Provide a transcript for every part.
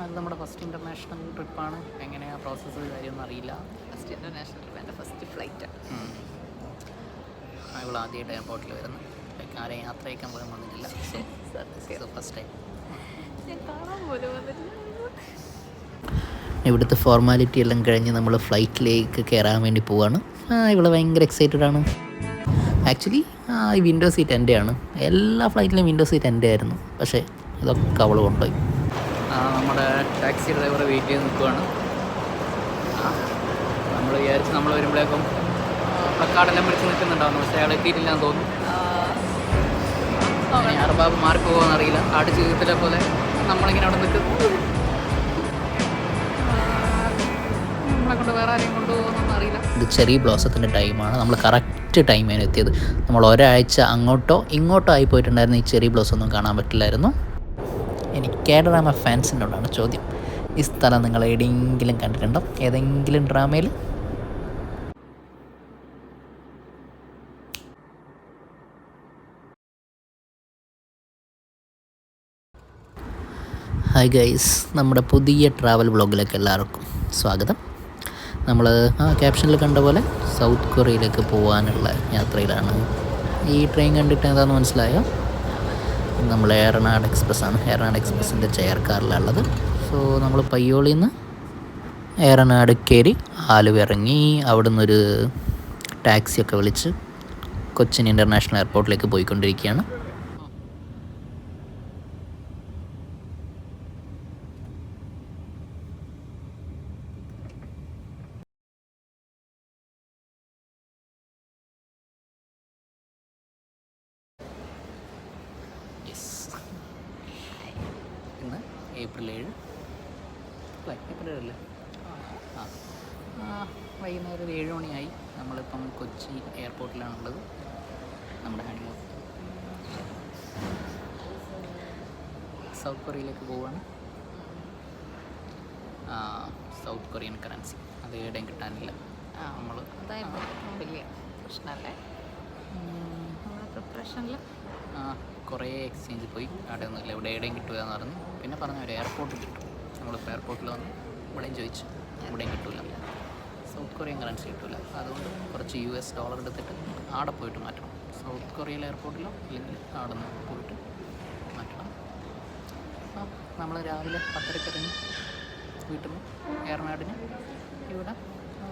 അത് നമ്മുടെ first international ട്രിപ്പാണ്. എങ്ങനെയാണ് പ്രോസസ്സ് കാര്യമൊന്നും അറിയില്ല. ഫസ്റ്റ് ഇൻ്റർനാഷണൽ ട്രിപ്പ്, എൻ്റെ ഫസ്റ്റ് ഫ്ലൈറ്റ്. ഇവൾ ആദ്യമായിട്ട് എയർപോർട്ടിൽ വരുന്നു. ലൈക്ക് ആരെ യാത്ര അയക്കാൻ പോലും വന്നിട്ടില്ല. സോ ഫസ്റ്റ് ടൈം ഞാൻ കാണാൻ പോലും വന്നിട്ടില്ല. ഇവിടുത്തെ ഫോർമാലിറ്റി എല്ലാം കഴിഞ്ഞ് നമ്മൾ ഫ്ലൈറ്റിലേക്ക് കയറാൻ വേണ്ടി പോവാണ്. ഇവൾ ഭയങ്കര എക്സൈറ്റഡ് ആണ്. ആക്ച്വലി ഈ വിൻഡോ സീറ്റ് എൻ്റെ ആണ്. എല്ലാ ഫ്ലൈറ്റിലും വിൻഡോ സീറ്റ് എൻ്റെ ആയിരുന്നു. പക്ഷേ ഇതൊക്കെ അവൾ കൊണ്ടുപോയി. നമ്മുടെ ടാക്സി ഡ്രൈവർ വെയിറ്റ് ചെയ്ത് നിൽക്കുവാണ്. നമ്മൾ വിചാരിച്ച് നമ്മൾ വരുമ്പോഴേക്കും പ്ലക്കാർഡെല്ലാം പിടിച്ച് നിൽക്കുന്നുണ്ടാവുന്നു. പക്ഷേ അയാൾ എത്തിയിട്ടില്ലാന്ന് തോന്നുന്നു. അർബാബ് മാറി പോകുമെന്നറിയില്ല. ആട് ജീവിതത്തിലെ പോലെ നമ്മളിങ്ങനെ അവിടെ നിൽക്കുന്നു. നമ്മളെ കൊണ്ട് വേറെ ആരെയും കൊണ്ടുപോകുന്നൊന്നും അറിയില്ല. ഇത് ചെറിയ ബ്ലോസത്തിൻ്റെ ടൈമാണ്. നമ്മൾ കറക്റ്റ് ടൈമിന് എത്തിയത്. നമ്മൾ ഒരാഴ്ച അങ്ങോട്ടോ ഇങ്ങോട്ടോ ആയി പോയിട്ടുണ്ടായിരുന്നു. ഈ ചെറിയ ബ്ലോസ് ഒന്നും കാണാൻ പറ്റില്ലായിരുന്നു. ഇനി കേഡറാമ ഫാൻസിനോടാണ് ചോദ്യം. ഈ സ്ഥലം നിങ്ങൾ എവിടെയെങ്കിലും കണ്ടിട്ടുണ്ടോ? ഏതെങ്കിലും ഡ്രാമയിൽ? ഹായ് ഗൈസ്, നമ്മുടെ പുതിയ ട്രാവൽ വ്ളോഗിലേക്ക് എല്ലാവർക്കും സ്വാഗതം. നമ്മൾ ക്യാപ്ഷനിൽ കണ്ട പോലെ സൗത്ത് കൊറിയയിലേക്ക് പോകാനുള്ള യാത്രയിലാണ്. ഈ ട്രെയിൻ കണ്ടിട്ട് എന്താണെന്ന് മനസ്സിലായോ? നമ്മൾ ഏറനാട് എക്സ്പ്രസ്സാണ്. ഏറനാട് എക്സ്പ്രസ്സിൻ്റെ ചെയർ കാറിലുള്ളത്. സോ നമ്മൾ പയ്യോളിൽ നിന്ന് ഏറനാട് കയറി ആലുവ ഇറങ്ങി അവിടെ നിന്നൊരു ടാക്സിയൊക്കെ വിളിച്ച് കൊച്ചിൻ ഇൻ്റർനാഷണൽ എയർപോർട്ടിലേക്ക് പോയിക്കൊണ്ടിരിക്കുകയാണ്. ഇന്ന് ഏപ്രിൽ 7 ഏപ്രിൽ 7 വൈകുന്നേരം 7 മണിയായി. നമ്മളിപ്പം കൊച്ചി എയർപോർട്ടിലാണുള്ളത്. നമ്മുടെ ഹണിമൂൺ സൗത്ത് കൊറിയയിലേക്ക് പോവുകയാണ്. സൗത്ത് കൊറിയൻ കറൻസി അത് എവിടെയും കിട്ടാനില്ല. നമ്മൾ വലിയ പ്രശ്നമല്ലേ നമ്മുടെ പ്രിപ്പറേഷനിൽ. കുറേ എക്സ്ചേഞ്ച് പോയി. അവിടെ ഒന്നുമില്ല, ഇവിടെ എവിടെയും കിട്ടുക എന്ന് പറഞ്ഞു. പിന്നെ പറഞ്ഞ ഒരു എയർപോർട്ടിൽ കിട്ടും. നമ്മളിപ്പോൾ എയർപോർട്ടിൽ വന്ന് ഇവിടെയും ചോദിച്ചു, ഇവിടെയും കിട്ടില്ല. സൗത്ത് കൊറിയൻ കറൻസി കിട്ടില്ല. അതുകൊണ്ട് കുറച്ച് $US എടുത്തിട്ട് അവിടെ പോയിട്ട് മാറ്റണം. സൗത്ത് കൊറിയയിലെ എയർപോർട്ടിലോ അല്ലെങ്കിൽ അവിടെ നിന്ന് പോയിട്ട് മാറ്റണം. അപ്പോൾ നമ്മൾ രാവിലെ 10:30 ഇറങ്ങി വീട്ടിൽ നിന്ന് ഏറനാടിന് ഇവിടെ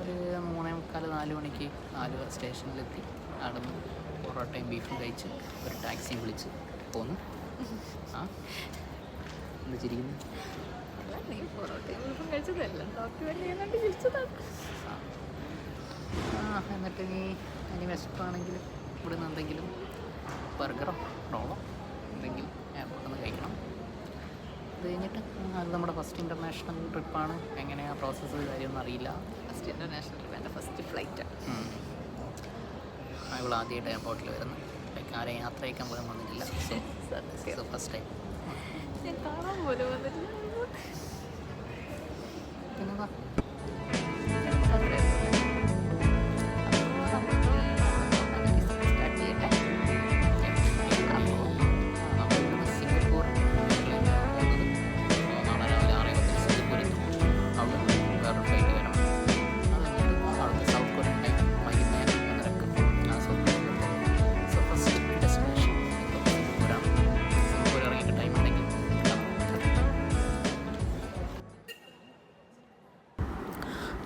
ഒരു 3:45-4 മണിക്ക് ആലുവ സ്റ്റേഷനിലെത്തി. അവിടെ നിന്ന് പൊറോട്ടയും ബീഫും കഴിച്ച് ഒരു ടാക്സിയും വിളിച്ച് പോന്നു. എന്ത് ചിരിക്കുന്നു? നീ പൊറോട്ടയും ബീഫും കഴിച്ചതല്ല, ഡോക്യുമെൻ്റ് ചിരിച്ചതാണ്. എന്നിട്ട് ഇനി വിശപ്പാണെങ്കിൽ ഇവിടെ നിന്ന് എന്തെങ്കിലും ബർഗറോ റോളോ എന്തെങ്കിലും എയർപോർട്ടിൽ നിന്ന് കഴിക്കണം. അത് കഴിഞ്ഞിട്ട് അത് നമ്മുടെ ഫസ്റ്റ് ഇൻ്റർനാഷണൽ ട്രിപ്പാണ്. എങ്ങനെയാണ് പ്രോസസ്സ് കാര്യമൊന്നും അറിയില്ല. ഫസ്റ്റ് ഇൻ്റർനാഷണൽ ട്രിപ്പ്, എൻ്റെ ഫസ്റ്റ് ഫ്ലൈറ്റ്. ഇവൾ ആദ്യമായിട്ട് എയർപോർട്ടിൽ വരുന്നു. ലൈക്ക് ആരെ യാത്ര അയക്കാൻ പോലും വന്നിട്ടില്ല. സോ ഫസ്റ്റ് ടൈം ഞാൻ കാണാൻ പോലും വന്നിട്ടില്ല. പിന്നെന്താ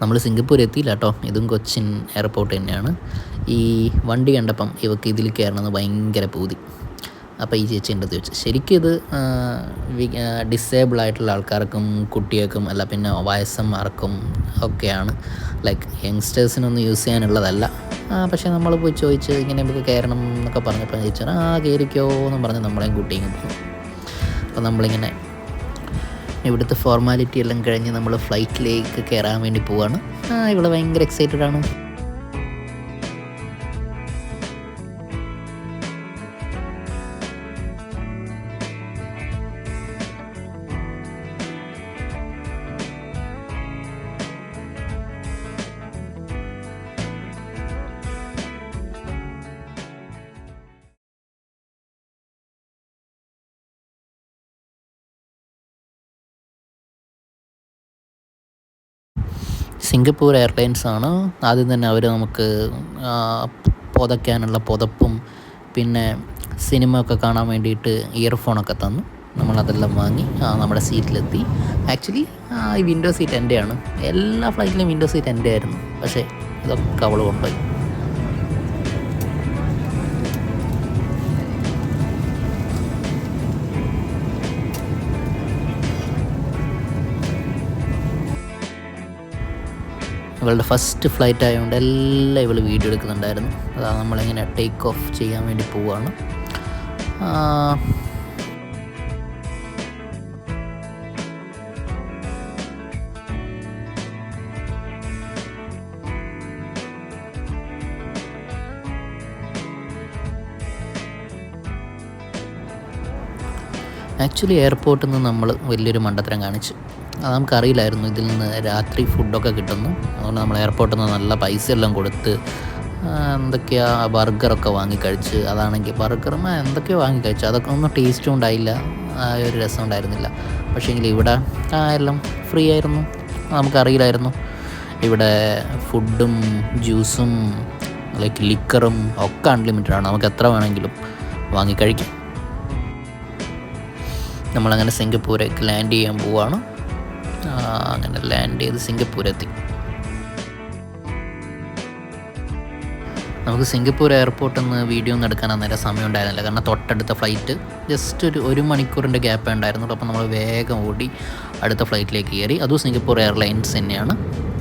നമ്മൾ സിംഗപ്പൂർ എത്തിയില്ല കേട്ടോ. ഇതും കൊച്ചിൻ എയർപോർട്ട് തന്നെയാണ്. ഈ വണ്ടി കണ്ടപ്പം ഇവർക്ക് ഇതിൽ കയറണമെന്ന് ഭയങ്കര പൂതി. അപ്പോൾ ഈ ചേച്ചി എൻ്റെ ചോദിച്ചു. ശരിക്കും ഇത് ഡിസേബിൾ ആയിട്ടുള്ള ആൾക്കാർക്കും കുട്ടികൾക്കും അല്ല പിന്നെ വയസ്സന്മാർക്കും ഒക്കെയാണ്. ലൈക്ക് യങ്സ്റ്റേഴ്സിനൊന്നും യൂസ് ചെയ്യാനുള്ളതല്ല. പക്ഷേ നമ്മൾ പോയി ചോദിച്ച് ഇങ്ങനെ നമുക്ക് കയറണം എന്നൊക്കെ പറഞ്ഞപ്പോൾ ചോദിച്ചാൽ കയറിക്കോ എന്നും പറഞ്ഞ് നമ്മളെയും കുട്ടിയും പോകും. അപ്പോൾ നമ്മളിങ്ങനെ ഇവിടുത്തെ ഫോർമാലിറ്റി എല്ലാം കഴിഞ്ഞ് നമ്മൾ ഫ്ലൈറ്റിലേക്ക് കയറാൻ വേണ്ടി പോവാണ്. ഇവൾ ഭയങ്കര എക്സൈറ്റഡ് ആണ്. സിംഗപ്പൂർ എയർലൈൻസ് ആണ്. ആദ്യം തന്നെ അവർ നമുക്ക് പുതയ്ക്കാനുള്ള പുതപ്പും പിന്നെ സിനിമ ഒക്കെ കാണാൻ വേണ്ടിയിട്ട് ഇയർഫോണൊക്കെ തന്നു. നമ്മളതെല്ലാം വാങ്ങി നമ്മുടെ സീറ്റിലെത്തി. ആക്ച്വലി ഈ വിൻഡോ സീറ്റ് എൻ്റെയാണ്. എല്ലാ ഫ്ലൈറ്റിലും വിൻഡോ സീറ്റ് എൻ്റെ ആയിരുന്നു. പക്ഷേ ഇതൊക്കെ അവൾ കൊണ്ടുപോയി. ഇവളുടെ ഫസ്റ്റ് ഫ്ലൈറ്റ് ആയതുകൊണ്ട് എല്ലാം ഇവൾ വീഡിയോ എടുക്കുന്നുണ്ടായിരുന്നു. അതാ നമ്മളിങ്ങനെ ടേക്ക് ഓഫ് ചെയ്യാൻ വേണ്ടി പോവുകയാണ്. ആക്ച്വലി എയർപോർട്ടിൽ നിന്ന് നമ്മൾ വലിയൊരു മണ്ടത്തരം കാണിച്ചു. അത് നമുക്കറിയില്ലായിരുന്നു ഇതിൽ നിന്ന് രാത്രി ഫുഡൊക്കെ കിട്ടുന്നു. അതുകൊണ്ട് നമ്മൾ എയർപോർട്ടിൽ നിന്ന് നല്ല പൈസ എല്ലാം കൊടുത്ത് എന്തൊക്കെയാ ബർഗറൊക്കെ വാങ്ങിക്കഴിച്ച്. അതാണെങ്കിൽ ബർഗറും എന്തൊക്കെയോ വാങ്ങിക്കഴിച്ചു. അതൊക്കെ ഒന്നും ടേസ്റ്റും ഉണ്ടായില്ല, ഒരു രസം ഉണ്ടായിരുന്നില്ല. പക്ഷേങ്കിൽ ഇവിടെ എല്ലാം ഫ്രീ ആയിരുന്നു. നമുക്കറിയില്ലായിരുന്നു ഇവിടെ ഫുഡും ജ്യൂസും ലൈക്ക് ലിക്കറും ഒക്കെ അൺലിമിറ്റഡ് ആണ്. നമുക്ക് എത്ര വേണമെങ്കിലും വാങ്ങിക്കഴിക്കാം. നമ്മളങ്ങനെ സിംഗപ്പൂരേക്ക് ലാൻഡ് ചെയ്യാൻ പോവുകയാണ്. അങ്ങനെ ലാൻഡ് ചെയ്ത് സിംഗപ്പൂരെത്തി. നമുക്ക് സിംഗപ്പൂർ എയർപോർട്ടിൽ നിന്ന് വീഡിയോ ഒന്നും എടുക്കാൻ അന്നേരം സമയം ഉണ്ടായിരുന്നില്ല. കാരണം തൊട്ടടുത്ത ഫ്ലൈറ്റ് ജസ്റ്റ് ഒരു മണിക്കൂറിൻ്റെ ഗ്യാപ്പേ ഉണ്ടായിരുന്നുള്ളൂ. അപ്പോൾ നമ്മൾ വേഗം ഓടി അടുത്ത ഫ്ലൈറ്റിലേക്ക് കയറി. അതും സിംഗപ്പൂർ എയർലൈൻസ് തന്നെയാണ്.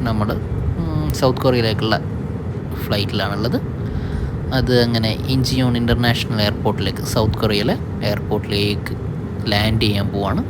നമ്മൾ സൗത്ത് കൊറിയയിലേക്കുള്ള ഫ്ലൈറ്റിലാണുള്ളത്. അത് അങ്ങനെ ഇഞ്ചിയോൺ ഇൻ്റർനാഷണൽ എയർപോർട്ടിലേക്ക്, സൗത്ത് കൊറിയയിലെ എയർപോർട്ടിലേക്ക് ലാൻഡ് ചെയ്യാൻ പോവാണ്.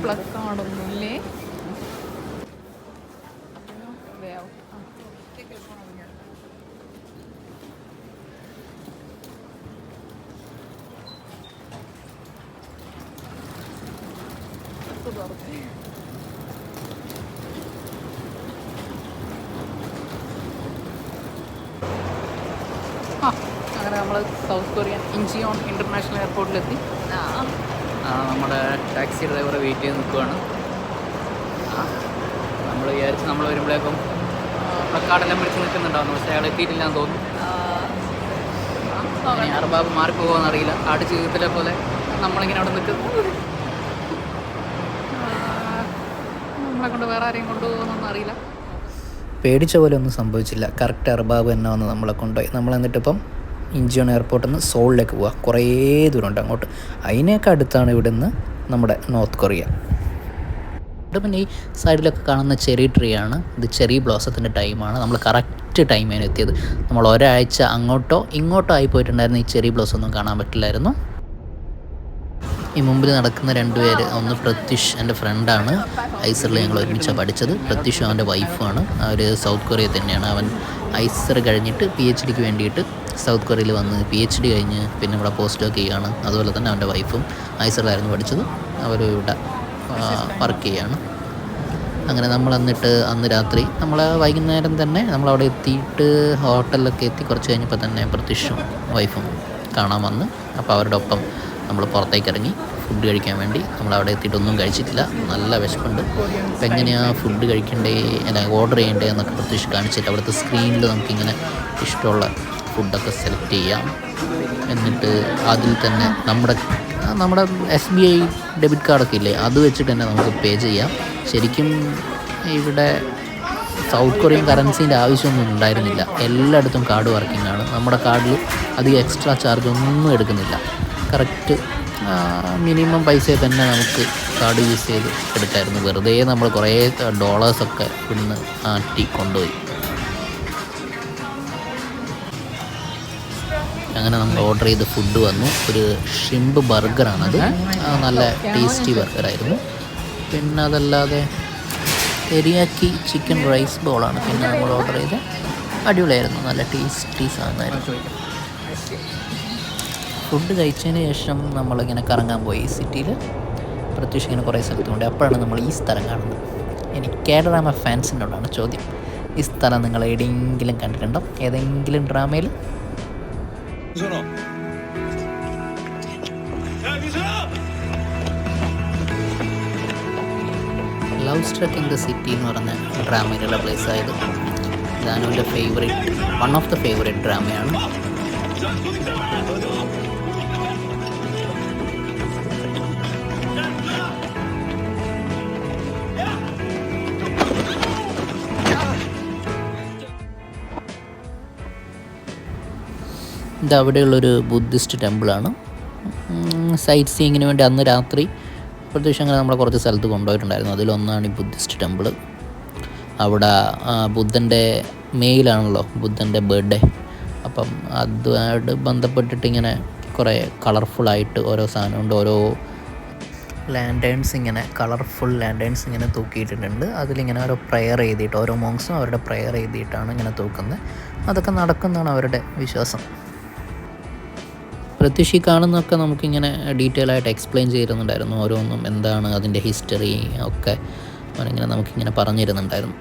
പ്ലക്കാണൊന്നുമില്ലേ? അങ്ങനെ നമ്മൾ സൗത്ത് കൊറിയൻ ഇഞ്ചിയോൺ ഇൻ്റർനാഷണൽ എയർപോർട്ടിലെത്തി. നമ്മുടെ ടാക്സി ഡ്രൈവറെ വെയിറ്റ് ചെയ്ത് നിൽക്കുകയാണ്. നമ്മൾ വിചാരിച്ച് നമ്മൾ വരുമ്പോഴേക്കും പ്ലക്കാർഡെല്ലാം പിടിച്ച് നിൽക്കുന്നുണ്ടാവുന്നു. പക്ഷേ അയാൾ എത്തിയിട്ടില്ലാന്ന് തോന്നുന്നു. അർബാബ് മാറിപ്പോകുമെന്നറിയില്ല. ആട് ജീവിതത്തിലെ പോലെ നമ്മളിങ്ങനെ അവിടെ നിൽക്കുന്നു. നമ്മളെ കൊണ്ട് വേറെ ആരെയും കൊണ്ടുപോകുന്നൊന്നും അറിയില്ല. പേടിച്ച പോലെ ഒന്നും സംഭവിച്ചില്ല. കറക്റ്റ് അർബാബ് തന്നെ വന്ന് നമ്മളെ കൊണ്ടുപോയി. നമ്മൾ എന്നിട്ടിപ്പം ഇഞ്ചിയോൺ എയർപോർട്ടിൽ നിന്ന് സോളിലേക്ക് പോവുക. കുറേ ദൂരമുണ്ട് അങ്ങോട്ട്. അതിനേക്ക് അടുത്താണ് ഇവിടുന്ന് നമ്മുടെ നോർത്ത് കൊറിയ. ഇവിടെ പിന്നെ ഈ സൈഡിലൊക്കെ കാണുന്ന ചെറി ട്രീ ആണ്. ഇത് ചെറി ബ്ലോസത്തിൻ്റെ ടൈമാണ്. നമ്മൾ കറക്റ്റ് ടൈമിന് എത്തിയത്. നമ്മൾ ഒരാഴ്ച അങ്ങോട്ടോ ഇങ്ങോട്ടോ ആയി പോയിട്ടുണ്ടായിരുന്നു. ഈ ചെറി ബ്ലോസം ഒന്നും കാണാൻ പറ്റില്ലായിരുന്നു. ഈ മുമ്പിൽ നടക്കുന്ന രണ്ടുപേര്, ഒന്ന് പ്രത്യുഷ് എൻ്റെ ഫ്രണ്ടാണ്. ഐസറിൽ ഞങ്ങൾ ഒരുമിച്ചാണ് പഠിച്ചത്. പ്രത്യുഷും അവൻ്റെ വൈഫുമാണ്. അവർ സൗത്ത് കൊറിയ തന്നെയാണ്. അവൻ ഐസർ കഴിഞ്ഞിട്ട് PhDക്ക് വേണ്ടിയിട്ട് സൗത്ത് കൊറിയയിൽ വന്ന് PhD കഴിഞ്ഞ് പിന്നെ ഇവിടെ പോസ്റ്റ് ഡോക്ക് ചെയ്യുകയാണ്. അതുപോലെ തന്നെ അവൻ്റെ വൈഫും ഐസറിലായിരുന്നു പഠിച്ചത്. അവർ ഇവിടെ വർക്ക് ചെയ്യുകയാണ്. അങ്ങനെ നമ്മൾ എന്നിട്ട് അന്ന് രാത്രി നമ്മൾ വൈകുന്നേരം തന്നെ നമ്മളവിടെ എത്തിയിട്ട് ഹോട്ടലിലൊക്കെ എത്തി. കുറച്ച് കഴിഞ്ഞപ്പോൾ തന്നെ പ്രത്യുഷും വൈഫും കാണാൻ വന്ന്. അപ്പോൾ അവരുടെ ഒപ്പം നമ്മൾ പുറത്തേക്ക് ഇറങ്ങി ഫുഡ് കഴിക്കാൻ വേണ്ടി. നമ്മളവിടെ എത്തിയിട്ടൊന്നും കഴിച്ചിട്ടില്ല. നല്ല വിശപ്പുണ്ട്. അപ്പോൾ എങ്ങനെയാണ് ഫുഡ് കഴിക്കണ്ടേ, അല്ല ഓർഡർ ചെയ്യണ്ടേ എന്നൊക്കെ പ്രത്യേകിച്ച് കാണിച്ചിട്ട് അവിടുത്തെ സ്ക്രീനിൽ നമുക്കിങ്ങനെ ഇഷ്ടമുള്ള ഫുഡൊക്കെ സെലക്ട് ചെയ്യാം. എന്നിട്ട് അതിൽ തന്നെ നമ്മുടെ SBI ഡെബിറ്റ് കാർഡൊക്കെ ഇല്ലേ, അത് വെച്ചിട്ട് തന്നെ നമുക്ക് പേ ചെയ്യാം. ശരിക്കും ഇവിടെ സൗത്ത് കൊറിയൻ കറൻസീൻ്റെ ആവശ്യമൊന്നും ഉണ്ടായിരുന്നില്ല. എല്ലായിടത്തും കാർഡ് വർക്കിംഗ് ആണ്. നമ്മുടെ കാർഡിൽ അധികം എക്സ്ട്രാ ചാർജ് ഒന്നും എടുക്കുന്നില്ല. കറക്റ്റ് മിനിമം പൈസ തന്നെ നമുക്ക് കാർഡ് യൂസ് ചെയ്ത് എടുക്കായിരുന്നു. വെറുതെ നമ്മൾ കുറേ ഡോളേഴ്സൊക്കെ ഇവിടുന്ന് ആറ്റി കൊണ്ടുപോയി. അങ്ങനെ നമ്മൾ ഓർഡർ ചെയ്ത് ഫുഡ് വന്നു. ഒരു ഷിംപ് ബർഗറാണത്. നല്ല ടേസ്റ്റി ബർഗറായിരുന്നു. പിന്നെ അതല്ലാതെ തെരിയാക്കി ചിക്കൻ റൈസ് ബോളാണ് പിന്നെ നമ്മൾ ഓർഡർ ചെയ്ത്. അടിപൊളിയായിരുന്നു, നല്ല ടേസ്റ്റി സാധനമായിരുന്നു. ഫുഡ് കഴിച്ചതിന് ശേഷം നമ്മളിങ്ങനെ കറങ്ങാൻ പോയി സിറ്റിയിൽ. പ്രത്യേകിച്ച് ഇങ്ങനെ കുറേ സ്ഥലത്തുണ്ട്. അപ്പോഴാണ് നമ്മൾ ഈ സ്ഥലം കാണുന്നത്. ഇനി കേരള ഫാൻസിനോടാണ് ചോദ്യം, ഈ സ്ഥലം നിങ്ങൾ എവിടെയെങ്കിലും കണ്ടിട്ടുണ്ടോ, ഏതെങ്കിലും ഡ്രാമയിൽ? Love struck in the city എന്ന് പറഞ്ഞ ഡ്രാമയിലുള്ള പ്ലേസ് ആയത്. ധാനുവിൻ്റെ favourite, one of the favourite ഡ്രാമയാണ്. ഇത് അവിടെയുള്ളൊരു ബുദ്ധിസ്റ്റ് ടെമ്പിളാണ്. സൈറ്റ് സീയിങ്ങിന് വേണ്ടി അന്ന് രാത്രി പ്രത്യേകിച്ച് അങ്ങനെ നമ്മളെ കുറച്ച് സ്ഥലത്ത് കൊണ്ടുപോയിട്ടുണ്ടായിരുന്നു. അതിലൊന്നാണ് ഈ ബുദ്ധിസ്റ്റ് ടെമ്പിൾ. അവിടെ ബുദ്ധൻ്റെ മെയിലാണല്ലോ ബുദ്ധൻ്റെ ബർത്ത്ഡേ. അപ്പം അതുമായിട്ട് ബന്ധപ്പെട്ടിട്ട് ഇങ്ങനെ കുറേ കളർഫുള്ളായിട്ട് ഓരോ സാധനമുണ്ട്. ഓരോ ലാൻഡേൺസ്, ഇങ്ങനെ കളർഫുൾ ലാൻഡേൺസ് ഇങ്ങനെ തൂക്കിയിട്ടിട്ടുണ്ട്. അതിലിങ്ങനെ ഓരോ പ്രെയർ എഴുതിയിട്ട്, ഓരോ മോങ്സും അവരുടെ പ്രെയർ എഴുതിയിട്ടാണ് ഇങ്ങനെ തൂക്കുന്നത്. അതൊക്കെ നടക്കുന്നതാണ് അവരുടെ വിശ്വാസം. പ്രത്യക്ഷി കാണുന്നതൊക്കെ നമുക്കിങ്ങനെ ഡീറ്റെയിൽ ആയിട്ട് എക്സ്പ്ലെയിൻ ചെയ്തിരുന്നുണ്ടായിരുന്നു. ഓരോന്നും എന്താണ് അതിൻ്റെ ഹിസ്റ്ററി ഒക്കെ അവനിങ്ങനെ നമുക്കിങ്ങനെ പറഞ്ഞു തരുന്നുണ്ടായിരുന്നു.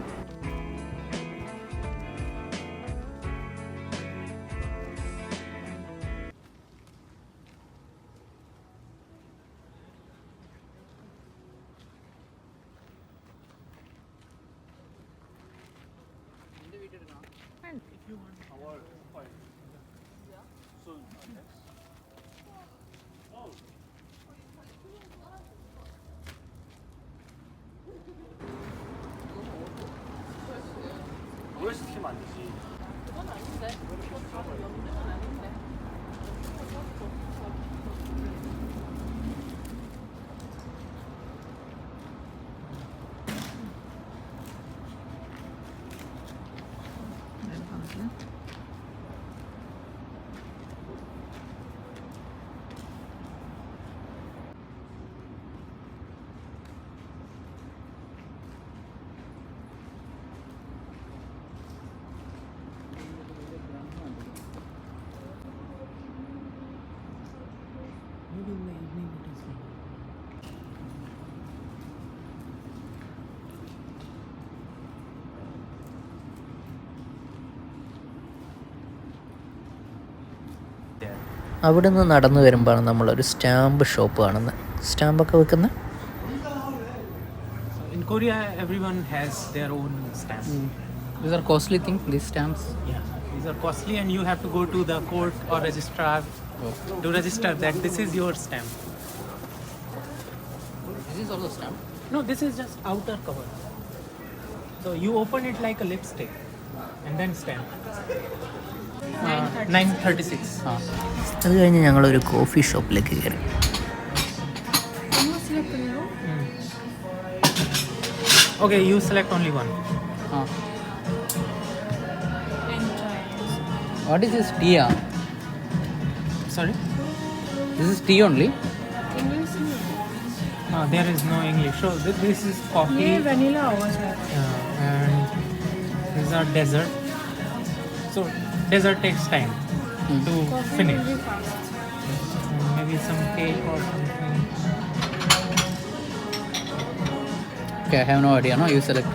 അവിടെ നിന്ന് നടന്നു വരുമ്പോഴാണ് നമ്മളൊരു സ്റ്റാമ്പ് ഷോപ്പ് കാണുന്നത്. സ്റ്റാമ്പൊക്കെ വെക്കുന്നത്. In Korea, everyone has their own stamp. These are costly things, these stamps. Yeah, these are costly, and you have to go to the court or registrar to register that this is your stamp. This is also stamp. No, this is just outer cover. So you open it like a lipstick, and then stamp. 936. അത് കഴിഞ്ഞ് ഞങ്ങളൊരു coffee ഷോപ്പിലേക്ക് കയറി. Okay, you select only one. What is this tea? Sorry? This is tea only? There is no English. So this is coffee. vanilla hours है. And these are dessert. So dessert takes time to finish. Maybe some cake or something. Okay, I have no idea. No, you select.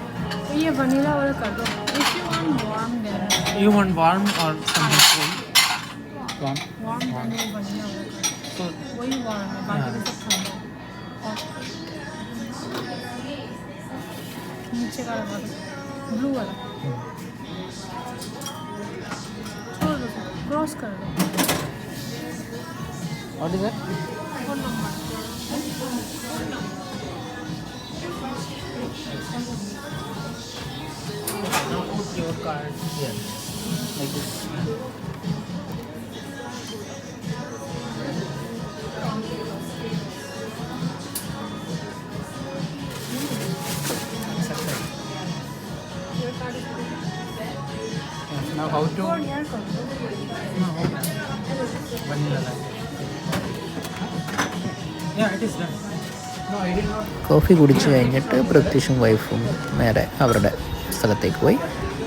ये vanilla वाला कर दो. If you want warm then You want warm or something cold? Warm. warm then वो vanilla वाला कर दो. So वही warm है. बाकी Yeah. तो सब ठंडा है. और नीचे का वाला ब्लू वाला. छोड़ दो. क्रॉस कर दो. What is that? now put your card here. Like this. Accepted. Your card is Now how to? Four years ago. No, okay. Vanilla latte. Yeah, it is done. No, I did not. Coffee കുടിച്ച് കഴിഞ്ഞിട്ട് പ്രത്യുഷും വൈഫും നേരെ അവരുടെ സ്ഥലത്തേക്ക് പോയി.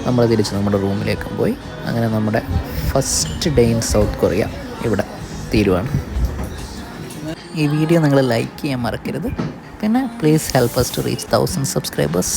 നമ്മൾ തിരിച്ച് നമ്മുടെ റൂമിലേക്കും പോയി. അങ്ങനെ നമ്മുടെ first day in south Korea ഇവിടെ തീരുവാണ്. ഈ വീഡിയോ നിങ്ങൾ ലൈക്ക് ചെയ്യാൻ മറക്കരുത്. പിന്നെ please help us to reach 1000 subscribers.